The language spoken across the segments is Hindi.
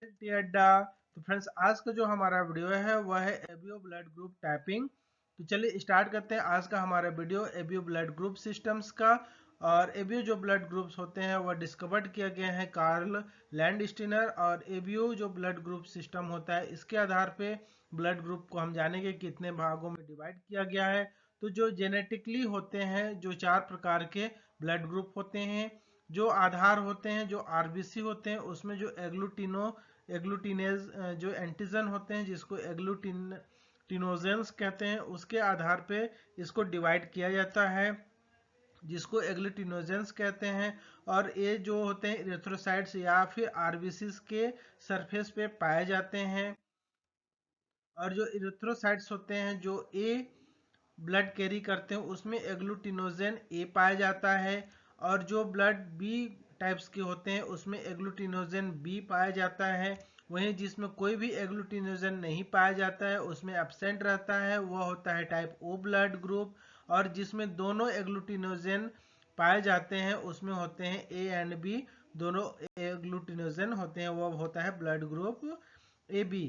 टी अड्डा। तो फ्रेंड्स आज का जो हमारा वीडियो है वह है एबीओ ब्लड ग्रुप टाइपिंग। तो चलिए स्टार्ट करते हैं आज का हमारा video ABO blood group systems का। और एबीओ जो ब्लड ग्रुप्स होते हैं वह डिस्कवर्ड किया गया है कार्ल लैंडस्टीनर। और एबीओ जो ब्लड ग्रुप सिस्टम होता है इसके आधार पे ब्लड ग्रुप को हम जानेंगे कितने भागों में डिवाइड किया गया है। तो जो जेनेटिकली होते हैं जो 4 प्रकार के ब्लड ग्रुप होते हैं। जो आधार होते हैं जो आरबीसी होते हैं उसमें जो एग्लूटिनेज जो एंटीजन होते हैं जिसको एग्लूटिनोजेंस कहते हैं उसके आधार पे इसको डिवाइड किया जाता है जिसको एग्लूटिनोजेंस कहते हैं। और ये जो होते हैं इरेथ्रोसाइट्स या फिर आरबीसीज के सरफेस पे पाए जाते हैं। और जो इरेथ्रोसाइट्स होते हैं जो ए ब्लड कैरी करते हैं उसमें एग्लूटिनोजेन ए पाया जाता है। और जो ब्लड बी टाइप्स के होते हैं उसमें एग्लूटिनोजेन बी पाया जाता है। वहीं जिसमें कोई भी एग्लूटिनोजेन नहीं पाया जाता है उसमें एब्सेंट रहता है वह होता है टाइप ओ ब्लड ग्रुप। और जिसमें दोनों एग्लूटिनोजेन पाए जाते हैं उसमें होते हैं ए एंड बी दोनों एग्लूटिनोजेन होते हैं वह होता है ब्लड ग्रुप ए बी।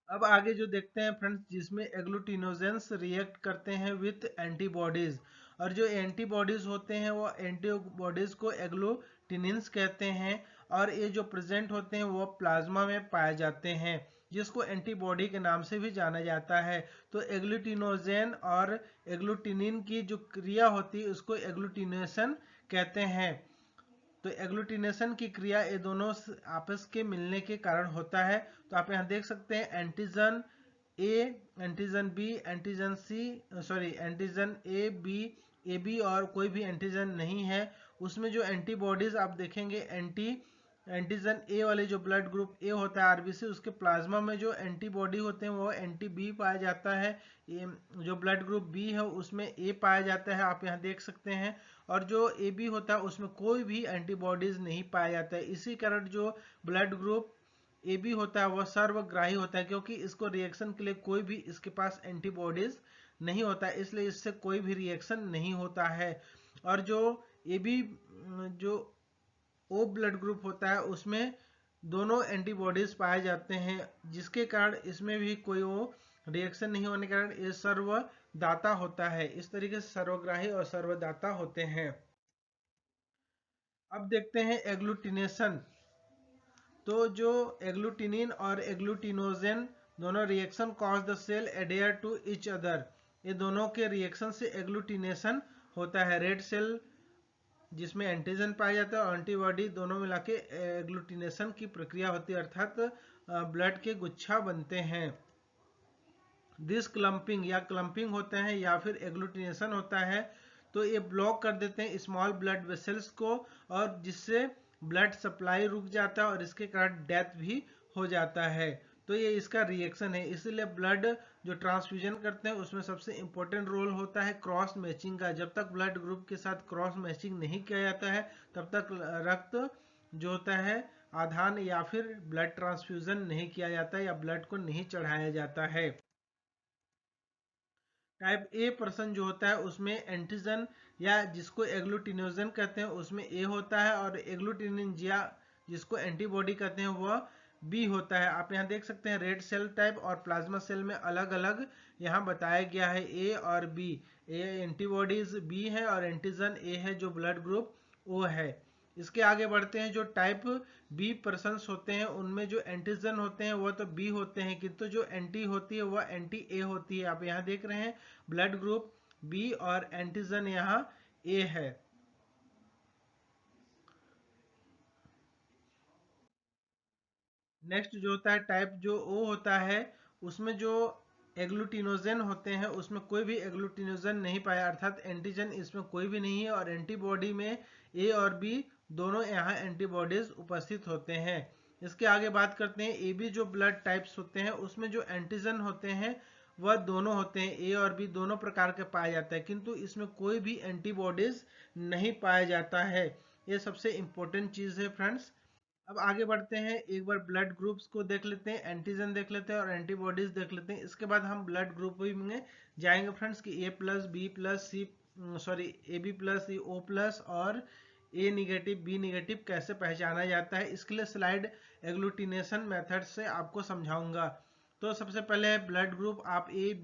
अब आगे जो देखते हैं फ्रेंड्स जिसमें एग्लूटिनोजेंस रिएक्ट करते हैं विथ एंटीबॉडीज। और जो एंटीबॉडीज होते हैं वो एंटीबॉडीज को एग्लूटिनिन्स कहते हैं। और ये जो प्रेजेंट होते हैं वो प्लाज्मा में पाए जाते हैं जिसको एंटीबॉडी के नाम से भी जाना जाता है। तो एग्लूटिनोजेन और एग्लूटिनिन की जो क्रिया होती है उसको एग्लूटिनेशन कहते हैं। तो एग्लूटिनेशन की क्रिया ये दोनों आपस के मिलने के कारण होता है। तो आप यहाँ देख सकते हैं antigen A, antigen B, antigen C, sorry antigen A B और कोई भी एंटीजन नहीं है। उसमें जो एंटीबॉडीज आप देखेंगे एंटीजन ए वाले जो ब्लड ग्रुप ए होता है आरबीसी उसके प्लाज्मा में जो एंटीबॉडी होते हैं वो एंटी बी पाया जाता है। जो ब्लड ग्रुप बी है उसमें ए पाया जाता है आप यहाँ देख सकते हैं। और जो ए बी होता है उसमें कोई भी एंटीबॉडीज नहीं पाया जाता है। इसी कारण जो ब्लड ग्रुप ए बी होता है वह सर्वग्राही होता है क्योंकि इसको रिएक्शन के लिए कोई भी इसके पास एंटीबॉडीज नहीं होता है इसलिए इससे कोई भी रिएक्शन नहीं होता है। और जो ए बी जो ओ ब्लड ग्रुप होता है उसमें दोनों एंटीबॉडीज पाए जाते हैं जिसके कारण इसमें भी कोई वो रिएक्शन नहीं होने के कारण ये सर्वदाता होता है। इस तरीके से सर्वग्राही और सर्वदाता होते हैं। अब देखते हैं एग्लूटिनेशन। तो जो एग्लूटिनिन और एग्लूटिनोजेन दोनों reaction cause the cell adhere to each other. ये दोनों के रिएक्शन से एग्लूटिनेशन होता है। रेड सेल जिसमें एंटीजन पाया जाता है और एंटीबॉडी दोनों मिला के एग्लूटिनेशन की प्रक्रिया होती है अर्थात ब्लड के गुच्छा बनते हैं। दिस क्लम्पिंग या क्लम्पिंग होते हैं या फिर एग्लूटिनेशन होता है। तो ये ब्लॉक कर देते हैं स्मॉल ब्लड वेसल्स को और जिससे ब्लड सप्लाई रुक जाता है और इसके कारण डेथ भी हो जाता है। तो ये इसका रिएक्शन है। इसीलिए ब्लड जो ट्रांसफ्यूजन करते हैं उसमें सबसे इंपॉर्टेंट रोल होता है क्रॉस मैचिंग का। जब तक ब्लड ग्रुप के साथ क्रॉस मैचिंग नहीं किया जाता है तब तक रक्त जो होता है आधान या फिर ब्लड ट्रांसफ्यूजन नहीं किया जाता है या ब्लड को नहीं चढ़ाया जाता है। टाइप ए पर्सन जो होता है उसमें एंटीजन या जिसको एग्लूटिनोजन कहते हैं उसमें ए होता है और एग्लूटिनिन या जिसको एंटीबॉडी कहते हैं वह बी होता है। आप यहाँ देख सकते हैं रेड सेल टाइप और प्लाज्मा सेल में अलग अलग यहाँ बताया गया है ए और बी। ए एंटीबॉडीज बी है और एंटीजन ए है जो ब्लड ग्रुप ओ है। इसके आगे बढ़ते हैं जो टाइप बी पर्सन्स होते हैं उनमें जो एंटीजन होते हैं वह तो बी होते हैं किंतु जो एंटी होती है वह एंटी ए होती है। आप यहाँ देख रहे हैं ब्लड ग्रुप बी और एंटीजन यहाँ ए है। नेक्स्ट जो होता है टाइप जो ओ होता है उसमें जो एग्लूटिनोजन होते हैं उसमें कोई भी एग्लूटिनोजन नहीं पाया अर्थात एंटीजन इसमें कोई भी नहीं है और एंटीबॉडी में ए और बी दोनों यहाँ एंटीबॉडीज उपस्थित होते हैं। इसके आगे बात करते हैं ए बी जो ब्लड टाइप्स होते हैं उसमें जो एंटीजन होते हैं वह दोनों होते हैं ए और बी दोनों प्रकार के पाया जाता है किंतु इसमें कोई भी एंटीबॉडीज नहीं पाया जाता है। ये सबसे इंपॉर्टेंट चीज है फ्रेंड्स। अब आगे बढ़ते हैं एक बार ब्लड ग्रुप्स को देख लेते हैं एंटीजन देख लेते हैं और एंटीबॉडीज देख लेते हैं। इसके बाद हम ब्लड ग्रुप में जाएंगे फ्रेंड्स कि A plus B plus C sorry A B plus C O plus और ए निगेटिव बी निगेटिव कैसे पहचाना जाता है, इसके लिए स्लाइड एग्लूटिनेशन मेथड से आपको समझाऊंगा। तो सबसे पहले ब्लड ग्रुप आप ए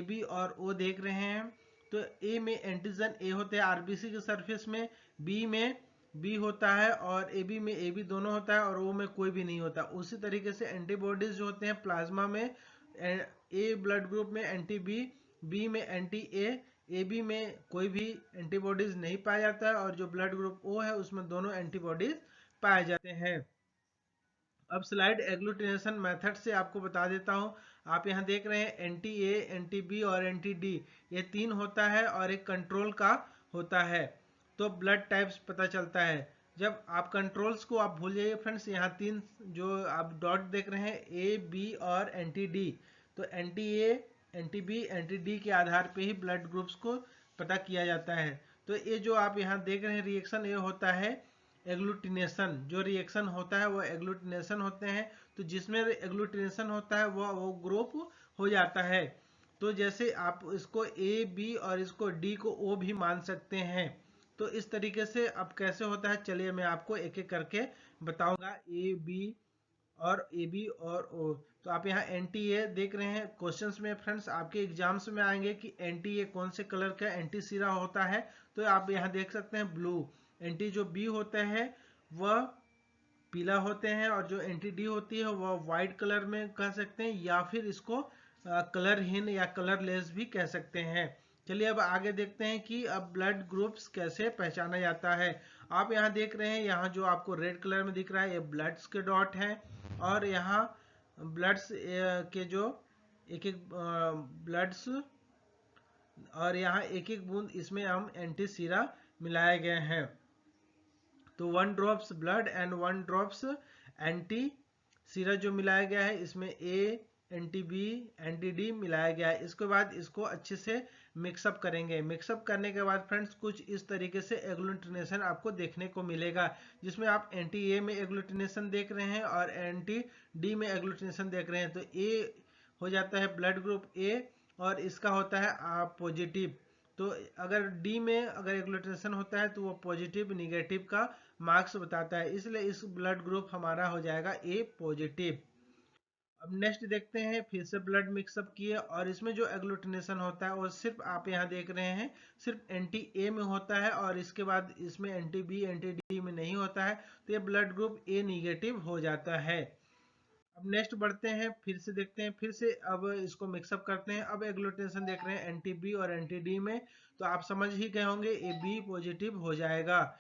बी और ओ देख रहे हैं। तो ए में एंटीजन ए होते हैं आरबीसी के सरफेस में, बी में बी होता है और ए बी में ए बी दोनों होता है और ओ में कोई भी नहीं होता। उसी तरीके से एंटीबॉडीज जो होते हैं प्लाज्मा में, ए ब्लड ग्रुप में एंटी बी, बी में एंटी ए बी में कोई भी एंटीबॉडीज नहीं पाया जाता है और जो ब्लड ग्रुप ओ है उसमें दोनों एंटीबॉडीज पाए जाते हैं। अब स्लाइड एग्लूटिनेशन मेथड से आपको बता देता हूं। आप यहां देख रहे हैं एंटी ए, एंटी बी और एंटी डी, ये 3 होता है और एक कंट्रोल का होता है। तो ब्लड टाइप्स पता चलता है। जब आप कंट्रोल्स को आप भूल जाइए फ्रेंड्स, यहाँ 3 जो आप डॉट देख रहे हैं ए बी और एंटी डी, तो anti A, anti B, anti D के आधार पे ही ब्लड ग्रुप्स को पता किया जाता है। तो ये जो आप यहाँ देख रहे हैं रिएक्शन, ये होता है एग्लूटिनेशन। जो रिएक्शन होता है वो एग्लूटिनेशन होते हैं। तो जिसमें एग्लूटिनेशन होता है वो ग्रुप हो जाता है। तो जैसे आप इसको ए बी और इसको डी को ओ भी मान सकते हैं। तो इस तरीके से अब कैसे होता है, चलिए मैं आपको एक एक करके बताऊंगा। ए बी और ए बी और ओ। तो आप यहाँ एंटी ए देख रहे हैं। क्वेश्चंस में फ्रेंड्स आपके एग्जाम्स में आएंगे कि एंटी ए कौन से कलर का एंटी सीरा होता है। तो आप यहाँ देख सकते हैं ब्लू। एंटी जो बी होते हैं वह पीला होते हैं और जो एंटी डी होती है वह वाइट कलर में कह सकते हैं, या फिर इसको कलरहीन या कलरलेस भी कह सकते हैं। चलिए अब आगे देखते हैं कि अब ब्लड ग्रुप्स कैसे पहचाना जाता है। आप यहाँ देख रहे हैं, यहाँ जो आपको रेड कलर में दिख रहा है ये ब्लड्स के डॉट हैं और यहाँ ब्लड्स के जो एक एक ब्लड्स और यहाँ एक एक बूंद इसमें हम एंटी सीरा मिलाए गए हैं। तो 1 drops blood and 1 drops anti सीरा जो मिलाया गया है, इसमें ए, एंटी बी, एंटी डी मिलाया गया है। इसके बाद इसको अच्छे से मिक्सअप करेंगे। मिक्सअप करने के बाद फ्रेंड्स कुछ इस तरीके से एग्लूटिनेशन आपको देखने को मिलेगा, जिसमें आप एंटी ए में एग्लूटिनेशन देख रहे हैं और एंटी डी में एग्लूटिनेशन देख रहे हैं। तो ए हो जाता है ब्लड ग्रुप ए और इसका होता है पॉजिटिव। तो अगर डी में अगर एग्लूटिनेशन होता है तो वो पॉजिटिव निगेटिव का मार्क्स बताता है, इसलिए इस ब्लड ग्रुप हमारा हो जाएगा ए पॉजिटिव। अब नेक्स्ट देखते हैं, फिर से ब्लड मिक्सअप किए और इसमें जो एग्लूटिनेशन होता है वो सिर्फ आप यहाँ देख रहे हैं सिर्फ एंटी ए में होता है और इसके बाद इसमें एंटी बी, एंटी डी में नहीं होता है। तो ये ब्लड ग्रुप ए निगेटिव हो जाता है। अब नेक्स्ट बढ़ते हैं, फिर से देखते हैं, फिर से अब इसको मिक्सअप करते हैं। अब एग्लूटिनेशन देख रहे हैं एंटी बी और एंटी डी में, तो आप समझ ही गए होंगे ए बी पॉजिटिव हो जाएगा।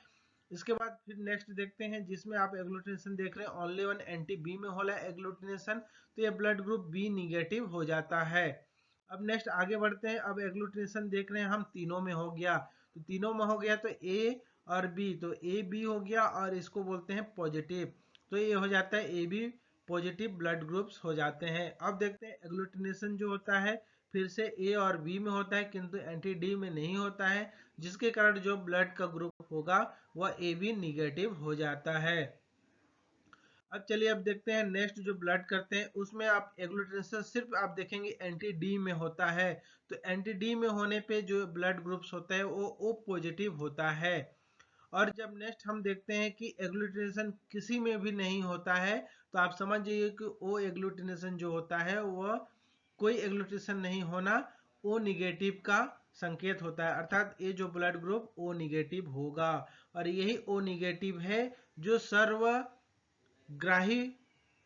इसके बाद फिर नेक्स्ट देखते हैं जिसमें आप एग्लूटिनेशन देख रहे हैं ओनली वन एंटी बी में होला एग्लूटिनेशन, तो ये ब्लड ग्रुप बी निगेटिव हो जाता है। अब नेक्स्ट आगे बढ़ते हैं। अब एग्लूटिनेशन देख रहे हैं हम तीनों में हो गया, तो तीनों में हो गया तो ए और बी, तो ए बी हो गया और इसको बोलते हैं पॉजिटिव, तो ये हो जाता है A B positive blood groups हो जाते हैं। अब देखते हैं एग्लूटिनेशन जो होता है फिर से ए और बी में होता है किंतु एंटी डी में नहीं होता है, जिसके कारण जो ब्लड का ग्रुप होगा वह ए बी निगेटिव हो जाता है। अब चलिए अब देखते हैं नेक्स्ट जो ब्लड करते हैं उसमें आप एग्लूटिनेशन सिर्फ आप देखेंगे एंटी डी में होता है। तो एंटी डी में होने पे जो ब्लड ग्रुप्स होता है वो ओ पॉजिटिव होता है। और जब नेक्स्ट हम देखते हैं कि एग्लूटिनेशन किसी में भी नहीं होता है, तो आप समझ जाइए कि ओ एग्लूटिनेशन जो होता है वह कोई एग्लूटिनेशन नहीं होना ओ निगेटिव का संकेत होता है, अर्थात ये जो ब्लड ग्रुप ओ निगेटिव होगा। और यही ओ निगेटिव है जो सर्वग्राही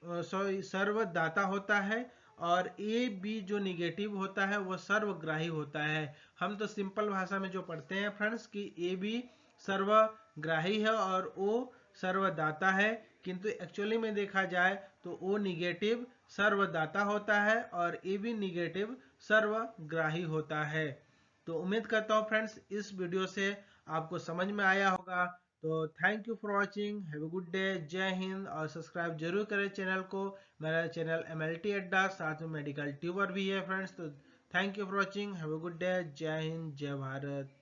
सॉरी सर्वदाता होता है और ए बी जो निगेटिव होता है वह सर्वग्राही होता है। हम तो सिंपल भाषा में जो पढ़ते हैं फ्रेंड्स कि ए बी सर्वग्राही है और ओ सर्वदाता है, किंतु एक्चुअली में देखा जाए तो ओ निगेटिव सर्वदाता होता है और ए बी निगेटिव सर्वग्राही होता है। तो उम्मीद करता हूँ फ्रेंड्स इस वीडियो से आपको समझ में आया होगा। तो thank you for watching, have a good day, जय हिंद। और सब्सक्राइब जरूर करें चैनल को, मेरा चैनल MLT अड्डा, साथ में मेडिकल ट्यूबर भी है फ्रेंड्स। तो thank you for watching, have a good day, जय हिंद, जय भारत।